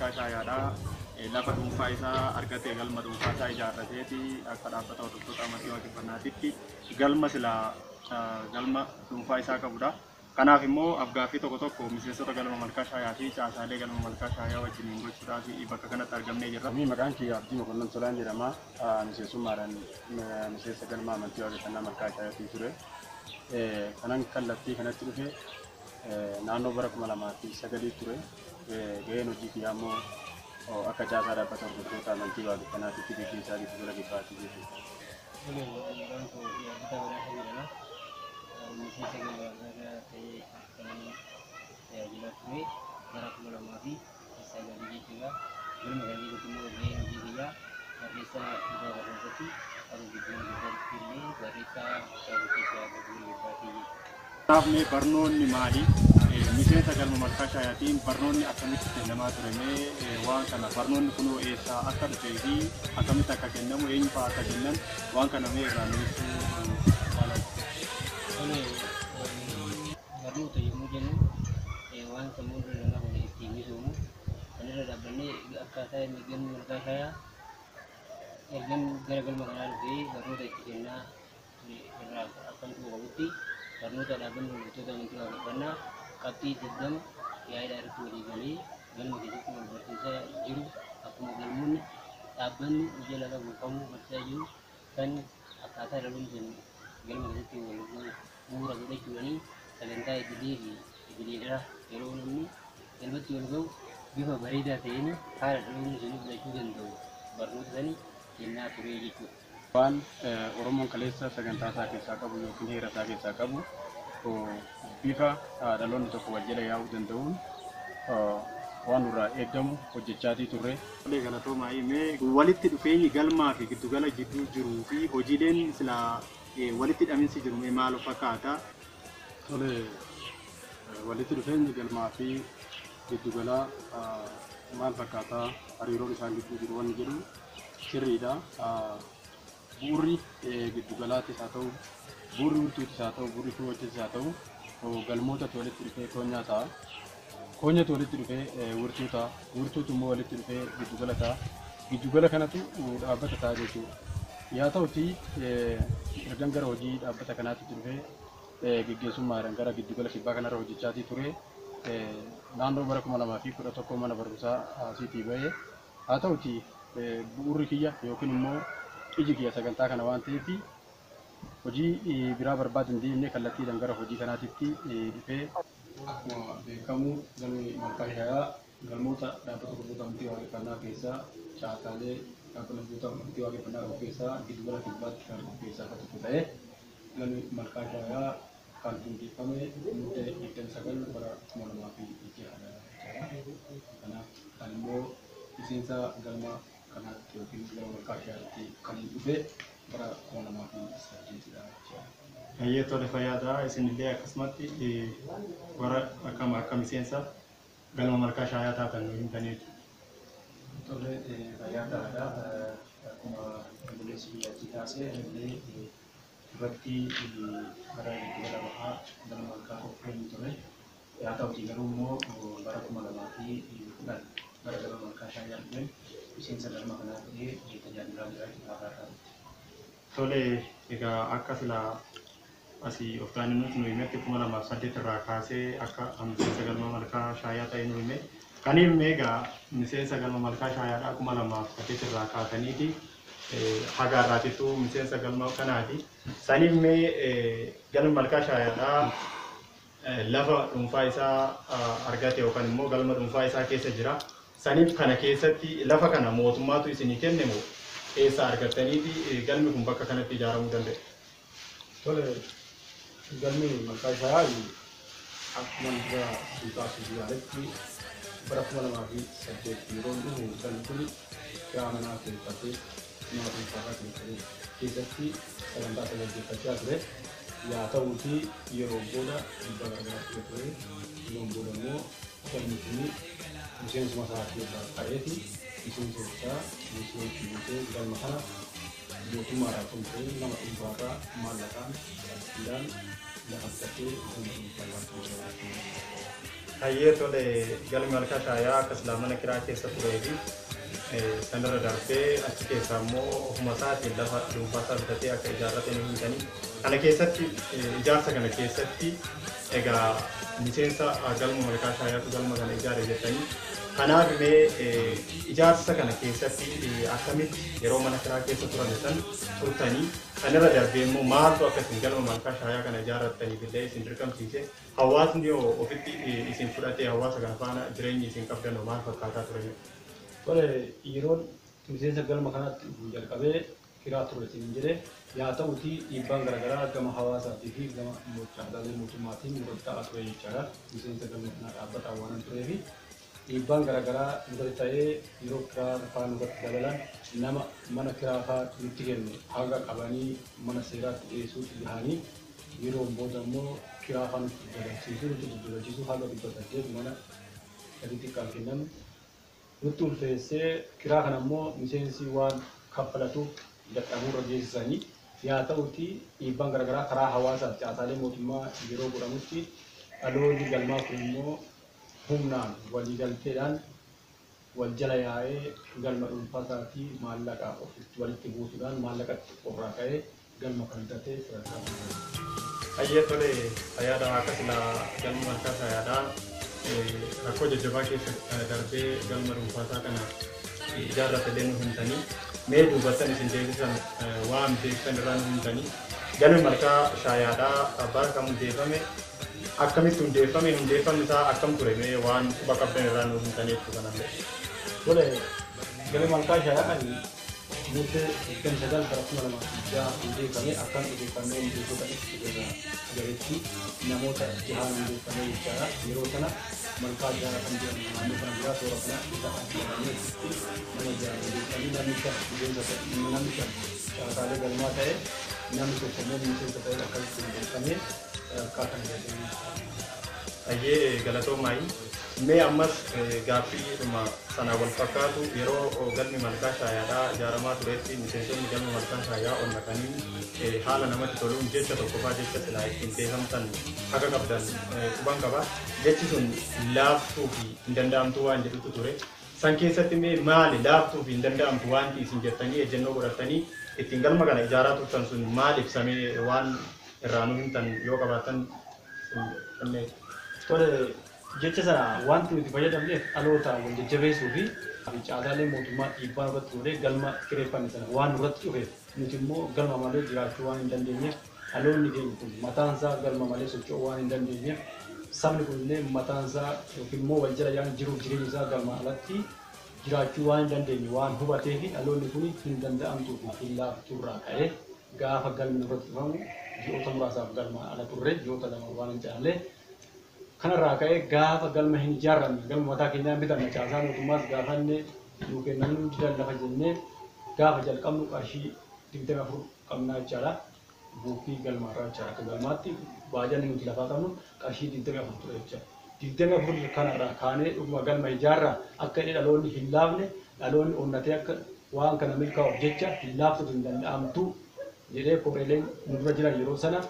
malkaa shaayaadhaa lafa dhuunfaa isaa argatee galma dhuunfaa isaa ijaarrateeti akka dhaabbata hordoftoota amantii waaqeffannaatitti galma silaa galma dhuunfaa isaa qabudha. Kanaaf immoo afgaaffii tokko miseensota galma malkaa shaayaa fi caasaalee galma malkaa shaayaa wajjin gochuudhaaf bakka kanatti argamnee jirra. Maqaan kiyya Abdii Mokonnon Solaan jedhama. Miseensummaadhaan miseensa galma amantii waaqeffannaa malkaa shaayaa ture. Kanan kallattii kanatti dhufe naannoo bara 2009 ture. Gaheen hojii kiyyaa immoo akka caasaa dhaabbata hordoftoota amantii waaqeffannaatitti gaggeessaa gidduu gala gibbaatti jechuudha. Kanaafne barnoonni maali? Miseensa galma malkaa shaayaatiin barnoonni akkamitti kennamaa turame waan kana barnoonni kunoo eessaa akka dhufee fi akkamitti akka kennamu eenyu fa'aa akka kennan waan kana mee irraa nuuf barnoota yommuu jennu waan sammuu dhala namaa ittiin misoomu kan irra dhaabbannee akkaataa inni galma malkaa shaayaa ergan gara galma kanaa dhufee barnoota itti kennaa irraa akkamitti qabutti barnoota dhaabbanni hordoftoota amantii waaqeffannaa qabxii 20 yaa'idhaa irratti walii galee galma keessatti wal barsiisaa jiru akkuma galmoonni dhaabbanni jala qabu barsiisaa jiru kan akkaataa dhaluun sun galma keessatti wal bu'uura godhachuudhaanii sagantaa idilee fi idileedhaa yeroo namni galmatti wal ga'u bifa bareedaa ta'een haala dhaluun sun fudhachuu danda'u barnoota sanii kennaa ture jechuudha. Waan Oromoon kaleessa sagantaa isaa keessaa qabu yookiin heera isaa keessaa qabu bifa dhaloonni tokko wal jala yaa'uu danda'uun waan nurraa eeggamu hojjechaatii turre. Galatoomaa himee walitti dhufeenyi galmaa fi giddugala gidduu jiruu fi hojiileen silaa walitti hidhaminsi jiru maal fakkaata? Walitti dhufeenyi galmaa fi giddugala maal fakkaata? Hariiroon isaan gidduu jiru waan jedhu sirriidha. Bu'uurri giddugalaattis haa ta'u, bu'uurri wiirtuutis haa ta'u, bu'uurri fuuwwattis haa ta'u, galmootatti walitti dhufee koonyaa ta'a. Koonyatu walitti dhufee wiirtuu ta'a. Wiirtuutu immoo walitti dhufee giddugala ta'a. Giddugala kanatu dhaabbata ta'a jechuudha. Yaa ta'uti ergan gara hojii dhaabbata kanaatti dhufee gaggeessummaadhaan gara giddugala kibbaa kanarra hojjechaatii ture. Naannoo bara 2011 mana barumsaa asiitii bahee haa ta'uti bu'uurri kiyya yookiin immoo iji kiyya sagantaa kana waan ta'eef hojii biraa barbaadu hin deemne kallattiidhaan gara hojii kanaatitti dhufee akkuma beekamu galmi malkaa shaayaa galmoota dhaabbata hordoftoota amantii waaqeffannaa keessaa caasaalee dhaabbata hordoftoota amantii waaqeffannaa keessaa giddugala kibbaatti kan keessaa akka tokko ta'ee galmi malkaa shaayaa kan hundeeffame muddee 29 bara 2006 kanaaf kan immoo miseensa galma kanaatti yookiin galma malkaa shaayaatti kan dhufe bara 2008 Hayyeettoota fayyaadhaa isinillee akkasumatti warra akka miseensa galma malkaa shaayaa taatan himtaniitu. Tole fayyaadhaadha. Akkuma buleessi biyyattii taasise illee irratti bara giddugala bahaa galma malkaa qopheessuu ture. Haa ta'uti garuu immoo bara 2010 bara galma malkaa shaayaa dhufe miseensa galma kanaa ta'ee tajaajilaa jira jechuudha. Tole egaa akka silaa asii of taane nuti nu himetti 2008 irraa kaasee akka miseensa galma malkaa shaayaa ta'e nu hime. Kan hime egaa miseensa galma malkaa shaayaadhaa 2008 irraa kaasaniiti haga irraatittuu miseensa galma kanaati. Saniif mee galma malkaa shaayaadhaa lafa dhuunfaa isaa argate yookaan immoo galma dhuunfaa isaa keessa jira. Saniif kana keessatti lafa kana mootummaatu isinii kenne moo eessa argattaniiti galmi kun bakka kanatti ijaaramuu danda'e? Tole galmi malkaa shaayaa akkuma dura siitaasuu jiraaletti bara 2008 yeroo dhufu galmi kun manaa keessatti nama dhuunfaa keessatti sagantaa gaggeeffachaa ture. Yaa ta'uuti yeroo booda dhiibbaa gargaraa ture. Yeroo booda immoo galmi kun miseensuma isaa irraa ka'eeti miseensa isaa galma kana mootummaadhaaf kan ta'e nama dhuunfaarraa maallaqaan qabsiidhaan lafattatee Hayyee tole galmi malkaa shaayaa akka islaamana kiraa keessa turee fi sanarra darbee achi keessaa immoo ofuma isaatiin lafa dhuunfaasaa bitatee akka ijaarrate ni himtanii. Kana keessatti ijaarsa kana keessatti egaa miseensa galma malkaa shaayaatu galma kana ijaare jettanii. Kanaaf mee ijaarsa kana keessatti akkamitti yeroo mana kiraa keessa turan san turtanii sanarra darbee immoo maaltu akkasiin galma malkaa shaayaa kana ijaarrattaniif illee isin dirqamsiise hawaasni yoo ofitti isin fudhatee hawaasa kana faana jireenyi isin qabdan maal fakkaataa turan? Tole yeroon miseensa galma kanatti jalqabee kiraa ture isin jedhee yaa ta'uti dhiibbaan garaagaraa gama hawaasaatii fi gama mootummaalee mootummaatiin nurratti ta'aa ture jechaadha. Miseensa galma kanaa dhaabbataa waan tureefi dhiibbaan garaagaraa nurratti ta'ee yeroo kiraa faa nurratti dabalan nama mana kiraa faa nutti kenne haga qabanii mana seeraatti dhiyeessuutti dhahanii yeroo booda immoo kiraa faa nutti dabalchiisuu haga dubbatanii mana gadi xiqqaan kennan nutti ulfeessee kiraa kana immoo miseensi waan kaffalatuuf dadhabuurra geessisanii yaa ta'uti dhiibbaan garaagaraa karaa hawaasaatti caasaalee mootummaa yeroo godhamutti dhaloonni galmaa kun immoo humnaan waliigalteedhaan wal jala yaa'ee galma dhuunfaasaatii maallaqa ofitti walitti buusuudhaan maallaqatti qorraa ka'ee galma kan bitatee sadarkaa. Hayyee tole ayyaada akkasuma galma malkaa shaayaadhaa rakkoo jajjabaa keessa darbee galma dhuunfaasaa kana ijaarrate illee nu himtanii mee duubattan isin deebisan waan beektan irraa nu himtanii galmi malkaa shaayaadhaa abbaa kam hundeeffame akkamitti hundeeffamni isaa akkam ture mee waan quba qabdan irraa nu himtanii jechuu kanallee. Tole galmi malkaa shaayaadhaan nuti kan sagal barasuma lama ijaa hundeeffame akkan hundeeffamee hundeeffota gareetti namoota jahaan hundeeffamee jechaadha. Yeroo sana malkaa shaayaa kan jedhamu naannoo kana biraa toora kana isa addeeffamee nama jahaan hundeeffamee namni shan caasaalee galmaa ta'e namni tokko immoo miseensa ta'e akkasitti hundeeffamee sadarkaa kan jedhamu. Hayyee galatoomaa mee ammas gaaffiidhuma sana wal fakkaatu yeroo galmi malkaa shaayaadhaa ijaaramaa turetti miseensonni galma malkaa shaayaa ol naqanii haala namatti toluun jecha tokkoffaa jecha silaa ittiin beekamtan akka qabdan quban qaba. Jechi sun laaftuu fi hin danda'amtu waan jedhutu ture. San keessatti mee maali laaftuu fi hin danda'amtu waan isin jettanii ejjennoo godhatanii ittiin galma kana ijaaraa turtan sun maal ibsamee waan irraa nu himtan yoo qabaatan kanneen. Tole jecha sana wanti nuti fayyadamneef dhaloota wal jajjabeessuu fi caasaalee mootummaa dhiibbaa irratti ture galma kireeffanne sana waan nurratti dhufeef nuti immoo galma malee jiraachuu waan hin dandeenyeef dhaloonni keenya kun mataan isaa galma malee socho'uu waan hin dandeenyeef sabni kun illee mataan isaa yookiin immoo wal jala yaa'an jiruuf jireenya isaa galma alatti jiraachuu waan hin dandeenye waan hubatee fi dhaloonni kun hin danda'amtuu fi hin laaftuurraa ka'ee gaafa galmi nurratti dhufamu ji'oota muraasaaf galma ala turre ji'oota lama waan hin caallee kanarraa ka'ee gaafa galma hin ijaarranne galma mataa keenyaan bitanne caasaa mootummaas gaafanne nuu kennan didan lafa jennee gaafa jalqabnu qarshii 24 qabnaa jechaadha. Buukii galmaarraa jechaadha. Akka galmaatti baajanni nuti lafaa qabnu qarshii 24 ture jechaadha. 24 kanarraa kaanee dhuguma galma ijaarraa akka inni dhaloonni hin laafne dhaloonni onnatee akka waan kana milkaa'uuf jecha hin laaftutu hin danda'amtu jedhee koreeleen nurra jiran yeroo sana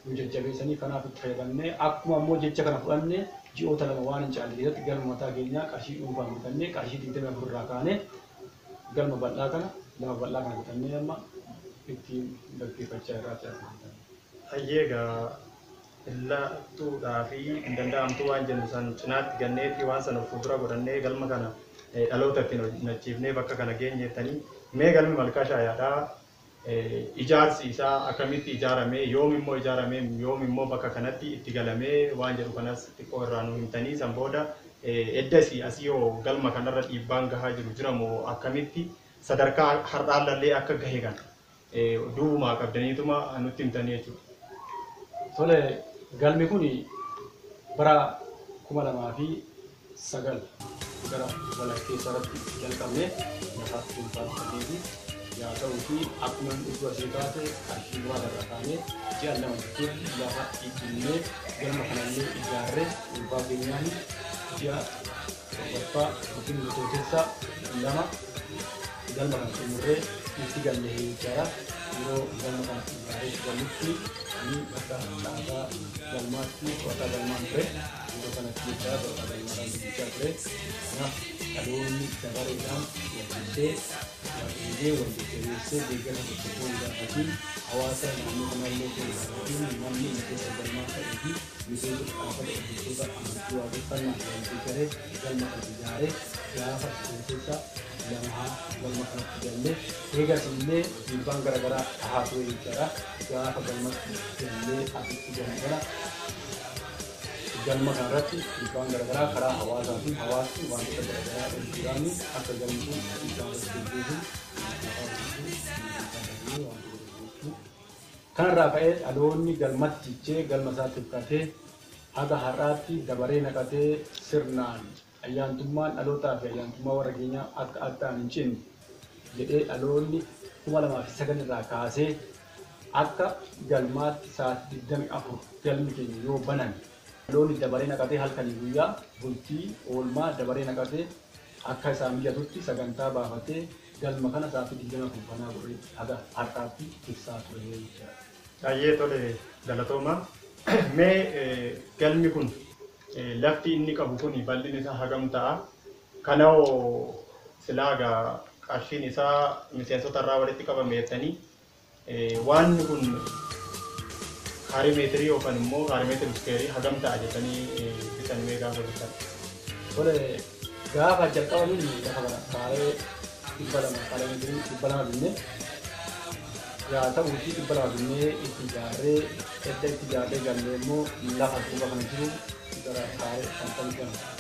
nu jajjabeessanii kanaaf itti fayyadamnee akkuma immoo jecha kana fudhannee ji'oota lama waan hin caalle keessatti galma mataa keenyaa qarshii dhuunfaan bitannee qarshii 24 irraa kaanee galma bal'aa kana lama bal'aa kana bitannee amma ittiin gaggeeffachaa irraa jira. Hayyee egaa illattuudhaa fi hin danda'amtu waan jennu san cinaatti ganneetii waan sana fuuldura godhannee galma kana dhaloota ittiin hojjechiifnee bakka kana geenyeettanii mee galmi malkaa shaayaadhaa ijaarsi isaa akkamitti ijaaramee yoom immoo bakka kanatti itti galamee waan jedhu kanas xiqqoo irraa nu himtanii san booda eddasii asii yoo galma kanarra dhiibbaan gahaa jiru jiramoo akkamitti sadarkaa har'aallee akka gahe kan duubumaa qabdaniituma nutti himtanii jechuudha. Tole galmi kun bara 2009 gara walakkeessa irratti jalqabne lafa dhuunfaa yaa ta'uu fi akkuma dhuguu asii kaase qarshii duraa irraa kaanee ji'a lama jechuun lafa ittinnee galma kanallee ijaarree dhuunfaa keenyaan ji'a torbaffaa yookiin gosootessa lama galma kana xumurree itti galle jara yeroo galma kana ijaaree galutti ani akka dhaabbata galmaatti to'ataa galmaan ture yeroo kanatti jechaa to'ataa galmaadhaan dubbichaa ture kanaaf dhaloonni dabareedhaan walqixxee waaqillee walqixxeessee deeggara tokko ilaallatiin hawaasa naannoo kanallee keessatti namni keessa galmaa ta'ee fi miseensa dhaabbata hojjettoota amantii waaqeffannaa walqixxee galma kana ijaaree gaafa keessa lama galma kanatti galle eegas illee dhiibbaan garaagaraa tahaa ture jechaadha. Gaafa galmatti gallee asitti galgala galma kanarratti dhiibbaan garaagaraa karaa hawaasaatiin hawaasni wantoota garaagaraa hojjechuudhaan akka galmi kun dhiibbaan hojjechuuf kanarraa ka'ee dhaloonni galmatti cichee galma isaatti hirkatee haga har'aatti dabaree naqatee sirnaan ayyaantummaan dhalootaa fi ayyaantummaa warra keenyaa akka addaan hin cinne jedhee dhaloonni 2009 irraa kaasee akka galmaatti sa'aatii 24 galmi keenya yoo banan dhaloonni dabaree naqatee halkanii guyyaa bultii oolmaa dabaree naqatee akka isaan mijatutti sagantaa baafatee galma kana sa'aatii 24 banaa godhee haga har'aatti ibsaa ture jechuudha. Baay'ee tole galatooma. Mee galmi kun lafti inni qabu kun bal'inni isaa hagam ta'a? Kanoo silaagaa qarshiin isaa miseensota irraa walitti qabame jettanii waan kun kaarii meetirii yookaan immoo kaarii meetirii iskeerii hagam ta'a jettanii bitan mee gaafa bitan? Tole gaafa jalqabamin lafa kana kaaree 200 kaarii meetirii 200 binnee yaa ta'uutii 200 binnee itti ijaarree edda itti ijaarree gallee immoo lafa duuba kana jiru gara kaaree kan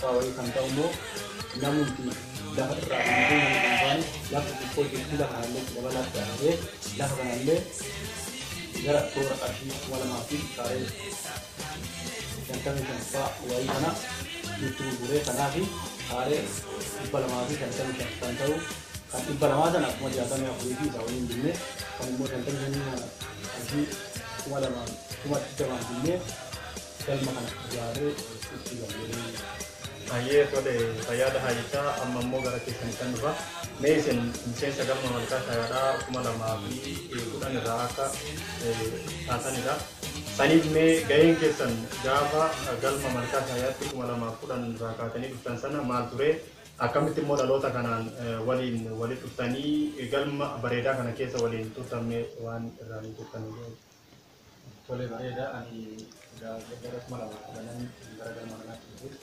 ta'u kan ta'u immoo namoonni lafa irraa binnee namni dhuunfaan lafa xiqqoo jirtu lafa kanallee dabalaatti dhaabee lafa kanallee gara toora qarshii 200 fi kaaree 55 fa'aa wayii kana itti gurguree kanaaf kaaree 200 fi 55 kan ta'u kan 200 sana akkuma 64 fi isa waliin binnee kan immoo 55 qarshii 200 binnee galma kana ijaaree itti gallee. Baay'ee tole fayyaada haayichaa amma immoo gara keessan kan dhufa. Mee isin miseensa galma malkaa shaayaadhaa 2010 irraa akka taatanidha. Saniif mee gaheen keessan gaafa galma malkaa shaayaatti 2010 irraa kaatanii dhuftan sana maal ture? Akkamitti immoo dhaloota kanaan waliin walitti dhuftanii galma bareedaa kana keessa waliin turtamne waan irraa ni turtanii? Tole bareedaa ani gara 2010 gara galma kanaatti dhufe.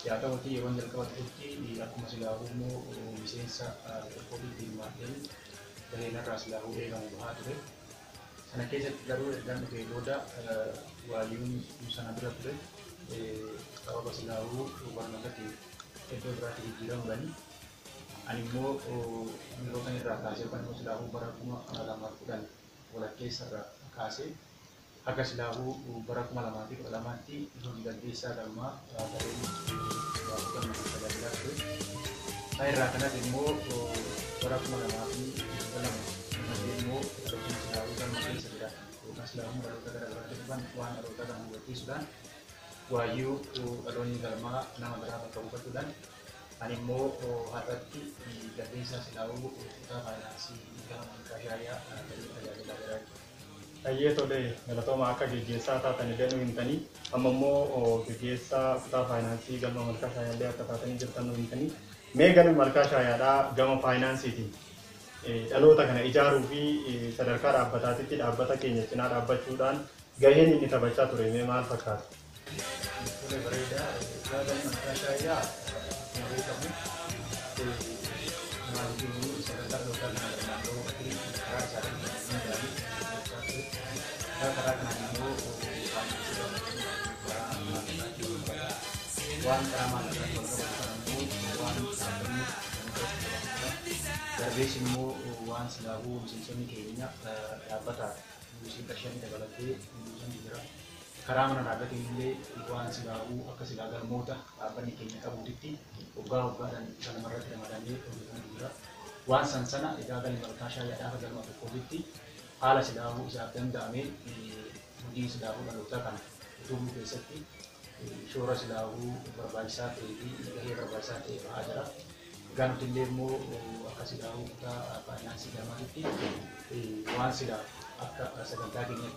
Yaa ta'uutii yeroo jalqabatti akkuma silaafuu immoo miseensa qophii filmaatiin gaheen irraa silaafuu eegamu bahaa ture. Sana keessatti garuu ergaan dhufee booda waayuun sana bira ture sababa silaafuu barnootatti iddoo biraatti jijjiiramuudhaani. Ani immoo yeroo kan irraa kaasee kan immoo silaafuu bara 2010 walakkeessa irraa kaasee akka silaafuu bara 2012tti hojii gaggeessaa galmaa gareen galma tajaajilaa ture. Isaa irraa kanas immoo bara 2012 immoo dhaloonni silaafuu galma keessa jira yookaan silaafuu dhaloota garaagaraatti dhufan waan dhaloota kana hubachiisuudhaan waayyuu dhaloonni galmaa nama biraa bakka buufachuudhaan ani immoo har'atti gaggeessaa silaafuu kutaa faayinaansii galma malkaa shaayaa tajaajilaa jira. Baay'ee tole galatooma akka gaggeessaa taatan illee nu himtanii amma immoo gaggeessaa kutaa faayinaansii galma malkaa shaayaallee akka taatanii jirtan nu himtanii mee galmi malkaa shaayaadhaa gama faayinaansiitiin dhaloota kana ijaaruu fi sadarkaa dhaabbataatitti dhaabbata keenya cinaa dhaabbachuudhaan gaheen inni taphachaa ture mee maal fakkaata? Tole bareedaa galma malkaa shaayaa beekamu maatii sadarkaa dhaloota kana naannoo karaa isaanii karaa kanaan immoo waan karaa maallaqaa waan dhaabbanni darbees immoo waan silaafuu miseensonni keenya dhaabbataaf buusii qarshanii dabalatee buusan jira. Karaa mana dhaabbateen illee waan silaafuu akka silaa galmoota dhaabbanni keenya qabuutitti waggaa waggaadhaan sanumarratti ramadamee hojjetamu jira. Waan sana egaa galma malkaa shaayaadhaa galma tokkootti haala silaafuu isaaf danda'amee hojii silaafuu dhalootaa kana utubuu keessatti shoora silaafuu barbaachisaa ta'ee fi gahee barbaachisaa ta'e ba'aa jira. Ganti ilmu akasi dahu kita apa nasi gamati wan sila akka sagantaa keenya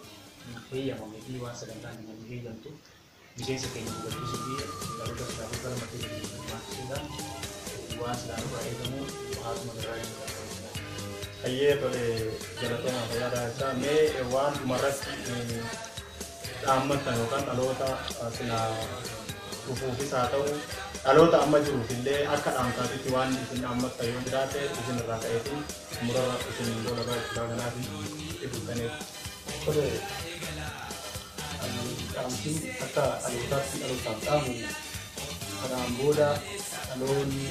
fayyama miti waan sagantaa keenya fayyamtu miseensa keenya hubachiisuu fi dhaloota sidaafuu gara mattee hirmaachisuudhaan waan sidaafuu baay'atamu haatuma irraa hin qabu. Hayyee tole jalatama fayyadaa isaa mee waan dhumarratti dhaammatan yookaan dhaloota silaa dhufuufis haa ta'u dhaloota amma jiruuf illee akka dhaamsaatitti waan isin ammatta yoo jiraate isin irraa ka'eetiin murara isin booda baay'ee kanaaf ibsuttaneef. Tole dhaamsiin akka dhalootaatti dhalootaaf dhaamu kanaan booda dhaloonni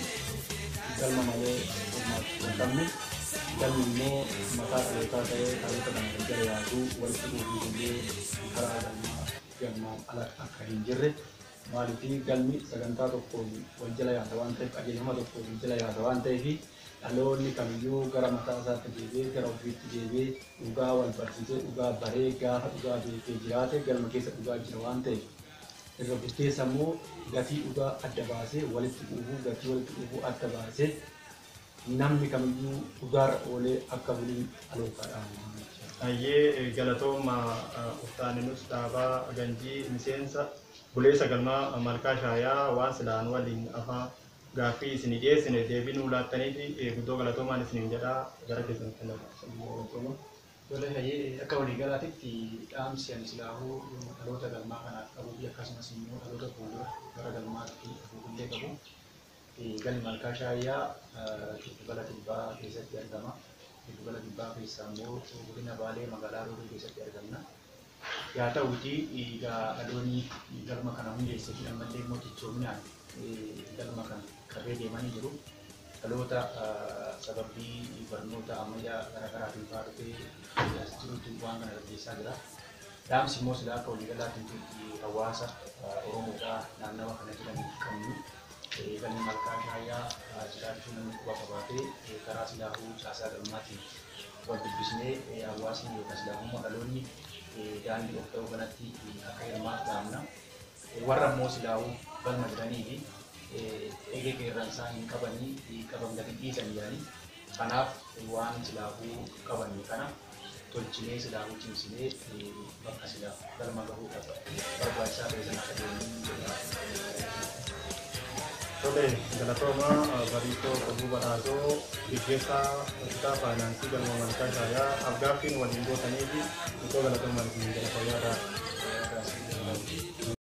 galma malee hirmaachuu hin qabne galmi immoo mataa dhalootaa ta'ee dhaloota kana gara yaaduu walitti dhufuuf illee karaa galmaan ala akka hin jirre maaliifii galmi sagantaa tokkoon wal jala yaada waan ta'eef qajeelfama tokkoon wal jala yaada waan ta'eef dhaloonni kamiyyuu gara mataa isaatti deebi'ee gara ofiitti deebi'ee dhugaa wal barsiisee dhugaa baree gaafa dhugaa beekee jiraate galma keessa dhugaa jira waan ta'eef irra guddeessa immoo gatii dhugaa adda baasee walitti dhufuu gatii walitti dhufuu adda baasee namni kamiyyuu dhugaarra oolee akka buliin dhalootaadhaan. Hayyee galatooma uftaaninus dhaabaa ganjii miseensa buleessa galmaa malkaa shaayaa waan silaan waliin afaa gaaffii isin dhiyeessine deebinuu laattaniifi guddoo galatoomaan isiniin jedhaa gara keessan kennama. Tole hayyee akka waliigalaatitti dhaamsi ani silaahuu dhaloota galmaa kanaaf qabuu fi akkasumas immoo dhaloota fuuldura gara galmaatti fuullee qabu. Galmi malkaa shaayaa giddugala Tibbaa keessatti argama. Giddugala Tibbaa keessaa immoo godina Baalee magaalaa Roobee keessatti argamna. Yaa ta'uutii dhaloonni galma kana hundeessee fi ammallee immoo cichoominaan galma kana qabee deemanii jiru. Dhaloota sababii barnoota ammayyaa garaagaraatiin fa'aa jirutti waan kana gaggeessaa jira. Dhaamsi immoo silaa akka waliigalaatiin hawaasa Oromoodhaa naannawa kana jiran qabnu. Galmi malkaa shaayaa jiraachuu namni quba qabaatee karaa silaahuu caasaa galmaatiin wal dubbisnee hawaasni yookaan silaahummaa dhaloonni daandii of ta'uu kanatti akka hirmaatu dhaamna. Warra immoo silaahuu galma jiranii fi eegee qeerransaa hin qabanii qaban gadi dhiisan jedhanii kanaaf waan silaahuu qabanii kana tolchinee silaahuu cimsinee bakka silaa galma gahuudhaaf barbaachisaa ta'e sana akka deemnu. Tole galatooma bariitoo qabuu badhaasoo gaggeessaa kutaa faayinaansii galma malkaa shaayaa afgaaffiin waliin gootanii fi guddoo galatoomaan isin jala fayyaadhaa.